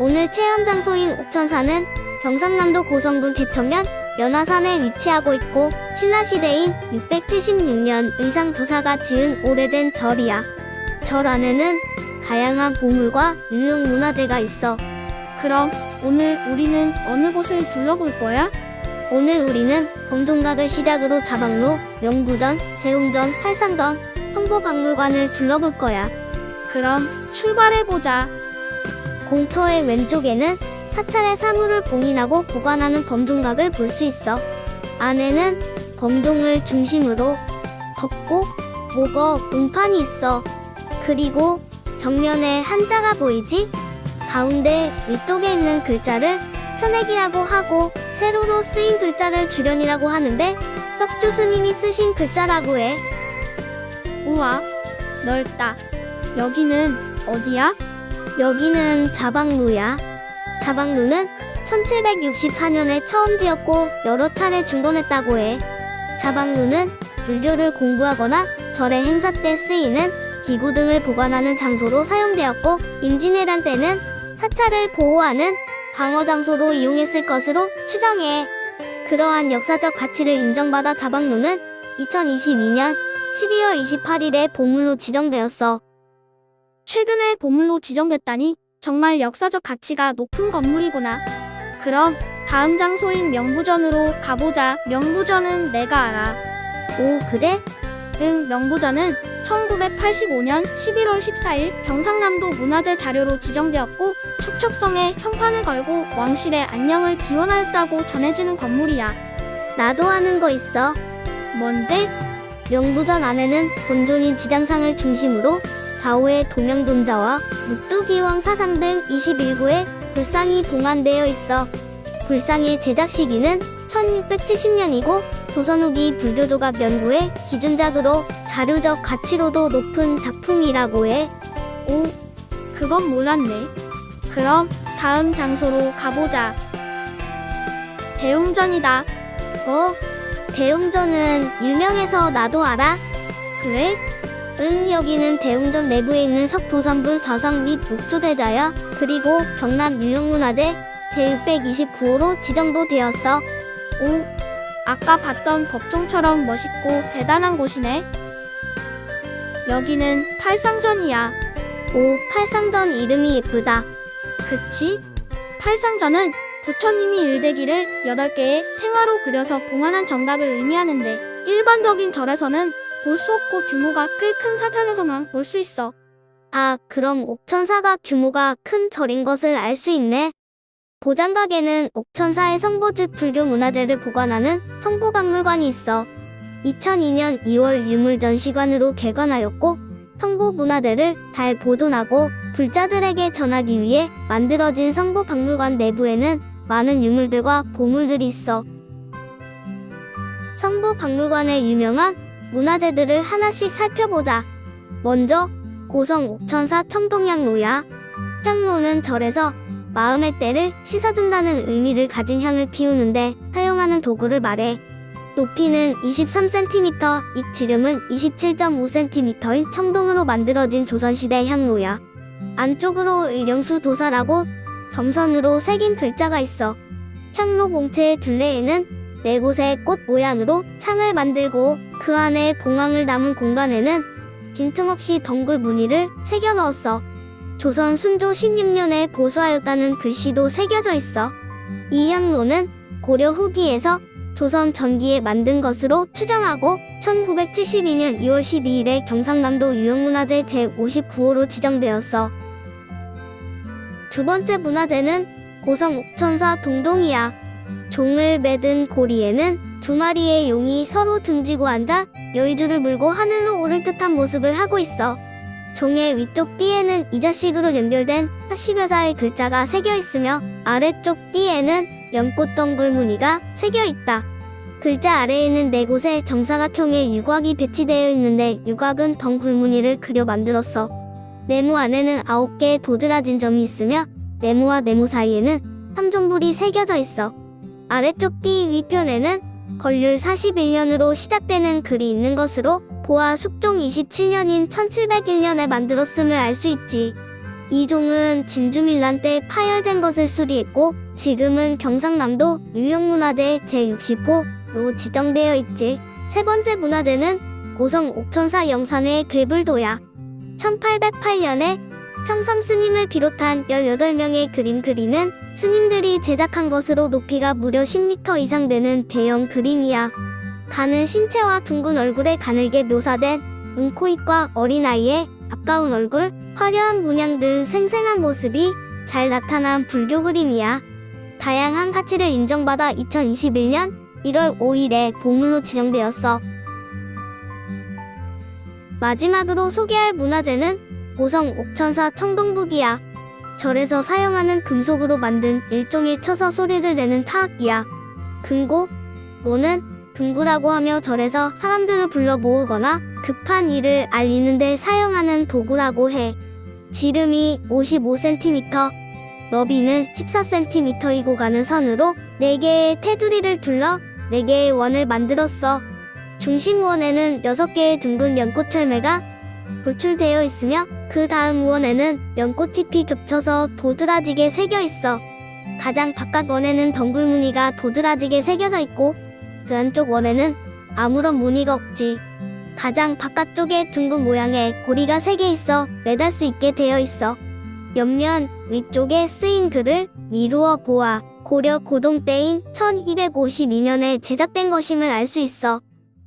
오늘 체험 장소인 옥천사는 경상남도 고성군 개천면 연화산에 위치하고 있고 신라시대인 676년 의상도사가 지은 오래된 절이야. 절 안에는 다양한 보물과 유형문화재가 있어. 그럼 오늘 우리는 어느 곳을 둘러볼 거야? 오늘 우리는 범종각을 시작으로 자방로, 명부전, 대웅전, 팔상전, 성보박물관을 둘러볼 거야. 그럼 출발해보자. 공터의 왼쪽에는 사찰의 사물을 봉인하고 보관하는 범종각을 볼 수 있어. 안에는 범종을 중심으로 덮고 목어 운판이 있어. 그리고 정면에 한자가 보이지? 가운데 위쪽에 있는 글자를 현액이라고 하고 세로로 쓰인 글자를 주련이라고 하는데 석주 스님이 쓰신 글자라고 해. 우와, 넓다. 여기는 어디야? 여기는 자방루야. 자방루는 1764년에 처음 지었고 여러 차례 중건했다고 해. 자방루는 불교를 공부하거나 절의 행사 때 쓰이는 기구 등을 보관하는 장소로 사용되었고 임진왜란 때는 사찰을 보호하는 방어 장소로 이용했을 것으로 추정해. 그러한 역사적 가치를 인정받아 자방루는 2022년 12월 28일에 보물로 지정되었어. 최근에 보물로 지정됐다니 정말 역사적 가치가 높은 건물이구나. 그럼 다음 장소인 명부전으로 가보자. 명부전은 내가 알아. 오, 그래? 응, 명부전은 1985년 11월 14일 경상남도 문화재 자료로 지정되었고 축척성에 현판을 걸고 왕실의 안녕을 기원하였다고 전해지는 건물이야. 나도 아는 거 있어. 뭔데? 명부전 안에는 본존인 지장상을 중심으로 가오의 도명존자와 묵두기왕 사상 등 21구의 불상이 봉안되어 있어. 불상의 제작 시기는 1670년이고 조선 후기 불교조각 연구의 기준작으로 자료적 가치로도 높은 작품이라고 해. 오, 그건 몰랐네. 그럼 다음 장소로 가보자. 대웅전이다. 대웅전은 유명해서 나도 알아. 그래? 응, 여기는 대웅전 내부에 있는 석도선불 좌상 및 목조대자야. 그리고 경남 유형문화재 제629호로 지정도 되었어. 오, 아까 봤던 법종처럼 멋있고 대단한 곳이네. 여기는 팔상전이야. 오, 팔상전 이름이 예쁘다. 그치? 팔상전은 부처님이 일대기를 8개의 탱화로 그려서 봉안한 정각을 의미하는데 일반적인 절에서는 볼 수 없고 규모가 꽤 큰 사찰에서만 볼 수 있어. 아, 그럼 옥천사가 규모가 큰 절인 것을 알 수 있네. 보장각에는 옥천사의 성보 즉 불교 문화재를 보관하는 성보박물관이 있어. 2002년 2월 유물전시관으로 개관하였고 성보 문화재를 잘 보존하고 불자들에게 전하기 위해 만들어진 성보박물관 내부에는 많은 유물들과 보물들이 있어. 성보박물관의 유명한 문화재들을 하나씩 살펴보자. 먼저 고성 옥천사 청동향로야. 향로는 절에서 마음의 때를 씻어준다는 의미를 가진 향을 피우는데 사용하는 도구를 말해. 높이는 23cm, 입 지름은 27.5cm인 청동으로 만들어진 조선시대 향로야. 안쪽으로 의령수 도사라고 점선으로 새긴 글자가 있어. 향로 봉체의 둘레에는 4곳의 꽃 모양으로 창을 만들고 그 안에 봉황을 담은 공간에는 빈틈없이 덩굴 무늬를 새겨 넣었어. 조선 순조 16년에 보수하였다는 글씨도 새겨져 있어. 이 향로는 고려 후기에서 조선 전기에 만든 것으로 추정하고 1972년 2월 12일에 경상남도 유형문화재 제59호로 지정되었어. 두 번째 문화재는 고성 옥천사 동동이야. 종을 매든 고리에는 2마리의 용이 서로 등지고 앉아 여의주를 물고 하늘로 오를 듯한 모습을 하고 있어. 종의 위쪽 띠에는 이자식으로 연결된 80여 자의 글자가 새겨 있으며 아래쪽 띠에는 연꽃 덩굴 무늬가 새겨 있다. 글자 아래에는 4곳의 정사각형의 유곽이 배치되어 있는데 유곽은 덩굴 무늬를 그려 만들었어. 네모 안에는 9개의 도드라진 점이 있으며 네모와 네모 사이에는 삼존불이 새겨져 있어. 아래쪽 띠 위편에는 건률 41년으로 시작되는 글이 있는 것으로 보아 숙종 27년인 1701년에 만들었음을 알 수 있지. 이 종은 진주밀란 때 파열된 것을 수리했고 지금은 경상남도 유형문화재 제60호로 지정되어 있지. 세 번째 문화재는 고성 옥천사 영산의 괴불도야. 1808년에 평성 스님을 비롯한 18명의 그림 그리는 스님들이 제작한 것으로 높이가 무려 10m 이상 되는 대형 그림이야. 가는 신체와 둥근 얼굴에 가늘게 묘사된 눈, 코, 입과 어린아이의 아까운 얼굴, 화려한 문양 등 생생한 모습이 잘 나타난 불교 그림이야. 다양한 가치를 인정받아 2021년 1월 5일에 보물로 지정되었어. 마지막으로 소개할 문화재는 고성 옥천사 청동북이야. 절에서 사용하는 금속으로 만든 일종의 쳐서 소리를 내는 타악기야. 금고, 모는 금구라고 하며 절에서 사람들을 불러 모으거나 급한 일을 알리는 데 사용하는 도구라고 해. 지름이 55cm, 너비는 14cm이고 가는 선으로 4개의 테두리를 둘러 4개의 원을 만들었어. 중심 원에는 6개의 둥근 연꽃 열매가 돌출되어 있으며 그 다음 원에는 연꽃잎이 겹쳐서 도드라지게 새겨 있어. 가장 바깥 원에는 덩굴 무늬가 도드라지게 새겨져 있고 그 안쪽 원에는 아무런 무늬가 없지. 가장 바깥쪽에 둥근 모양의 고리가 3개 있어 매달 수 있게 되어 있어. 옆면 위쪽에 쓰인 글을 미루어 보아 고려 고동 때인 1252년에 제작된 것임을 알 수 있어.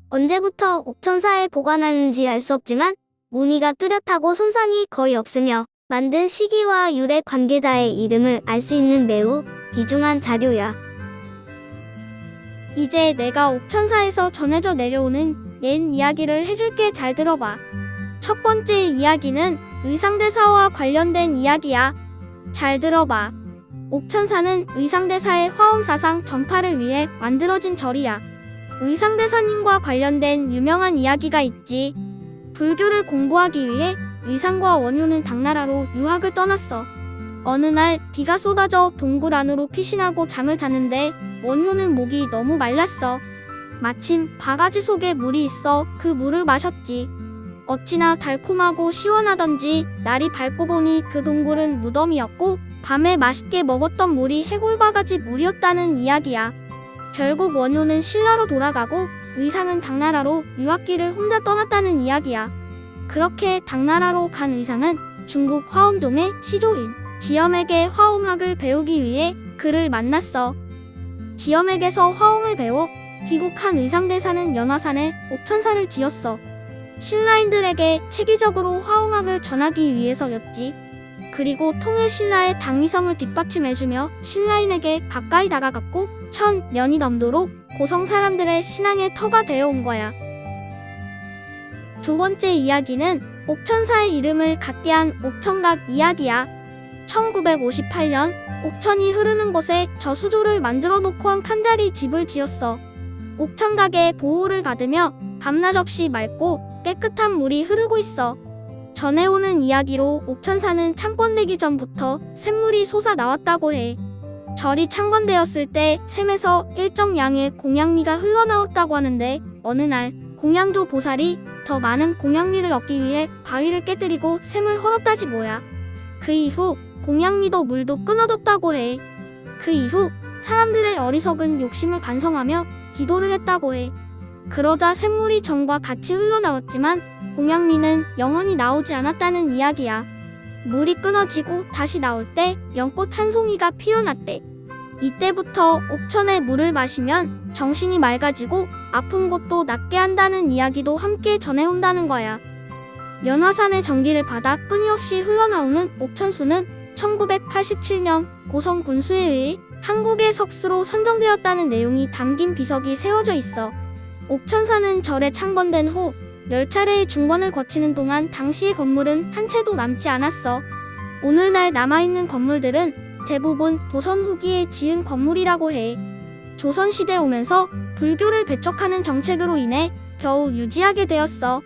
언제부터 옥천사에 보관하는지 알 수 없지만 무늬가 뚜렷하고 손상이 거의 없으며 만든 시기와 유래 관계자의 이름을 알 수 있는 매우 귀중한 자료야. 이제 내가 옥천사에서 전해져 내려오는 옛 이야기를 해줄게. 잘 들어봐. 첫 번째 이야기는 의상대사와 관련된 이야기야. 잘 들어봐. 옥천사는 의상대사의 화엄사상 전파를 위해 만들어진 절이야. 의상대사님과 관련된 유명한 이야기가 있지. 불교를 공부하기 위해 의상과 원효는 당나라로 유학을 떠났어. 어느 날 비가 쏟아져 동굴 안으로 피신하고 잠을 잤는데 원효는 목이 너무 말랐어. 마침 바가지 속에 물이 있어 그 물을 마셨지. 어찌나 달콤하고 시원하던지 날이 밝고 보니 그 동굴은 무덤이었고 밤에 맛있게 먹었던 물이 해골바가지 물이었다는 이야기야. 결국 원효는 신라로 돌아가고 의상은 당나라로 유학길을 혼자 떠났다는 이야기야. 그렇게 당나라로 간 의상은 중국 화엄종의 시조인 지엄에게 화엄학을 배우기 위해 그를 만났어. 지엄에게서 화엄을 배워 귀국한 의상대사는 연화산에 옥천사를 지었어. 신라인들에게 체계적으로 화엄학을 전하기 위해서였지. 그리고 통일신라의 당위성을 뒷받침해주며 신라인에게 가까이 다가갔고 1000년이 넘도록 고성 사람들의 신앙의 터가 되어온 거야. 두 번째 이야기는 옥천사의 이름을 갖게 한 옥천각 이야기야. 1958년 옥천이 흐르는 곳에 저수조를 만들어 놓고 한 칸자리 집을 지었어. 옥천각의 보호를 받으며 밤낮 없이 맑고 깨끗한 물이 흐르고 있어. 전해오는 이야기로 옥천사는 창건되기 전부터 샘물이 솟아나왔다고 해. 절이 창건되었을 때 샘에서 일정 양의 공양미가 흘러나왔다고 하는데 어느 날 공양조 보살이 더 많은 공양미를 얻기 위해 바위를 깨뜨리고 샘을 헐었다지 뭐야. 그 이후 공양미도 물도 끊어졌다고 해. 그 이후 사람들의 어리석은 욕심을 반성하며 기도를 했다고 해. 그러자 샘물이 전과 같이 흘러나왔지만 공양미는 영원히 나오지 않았다는 이야기야. 물이 끊어지고 다시 나올 때 연꽃 한 송이가 피어났대. 이때부터 옥천의 물을 마시면 정신이 맑아지고 아픈 곳도 낫게 한다는 이야기도 함께 전해온다는 거야. 연화산의 전기를 받아 끊임없이 흘러나오는 옥천수는 1987년 고성 군수에 의해 한국의 석수로 선정되었다는 내용이 담긴 비석이 세워져 있어. 옥천사는 절에 창건된 후 10차례의 중건을 거치는 동안 당시의 건물은 한 채도 남지 않았어. 오늘날 남아있는 건물들은 대부분 조선 후기에 지은 건물이라고 해. 조선시대 오면서 불교를 배척하는 정책으로 인해 겨우 유지하게 되었어.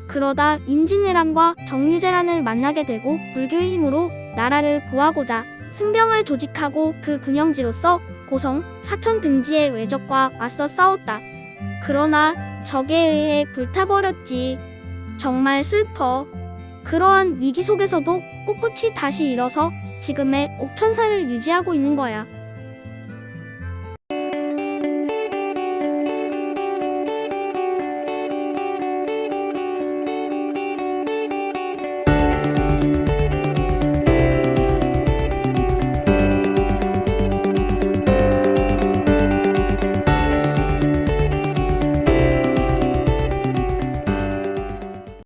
그러다 임진왜란과 정유재란을 만나게 되고 불교의 힘으로 나라를 구하고자 승병을 조직하고 그 근영지로서 고성, 사천 등지의 외적과 맞서 싸웠다. 그러나 적에 의해 불타버렸지. 정말 슬퍼. 그러한 위기 속에서도 꿋꿋이 다시 일어서 지금의 옥천사를 유지하고 있는 거야.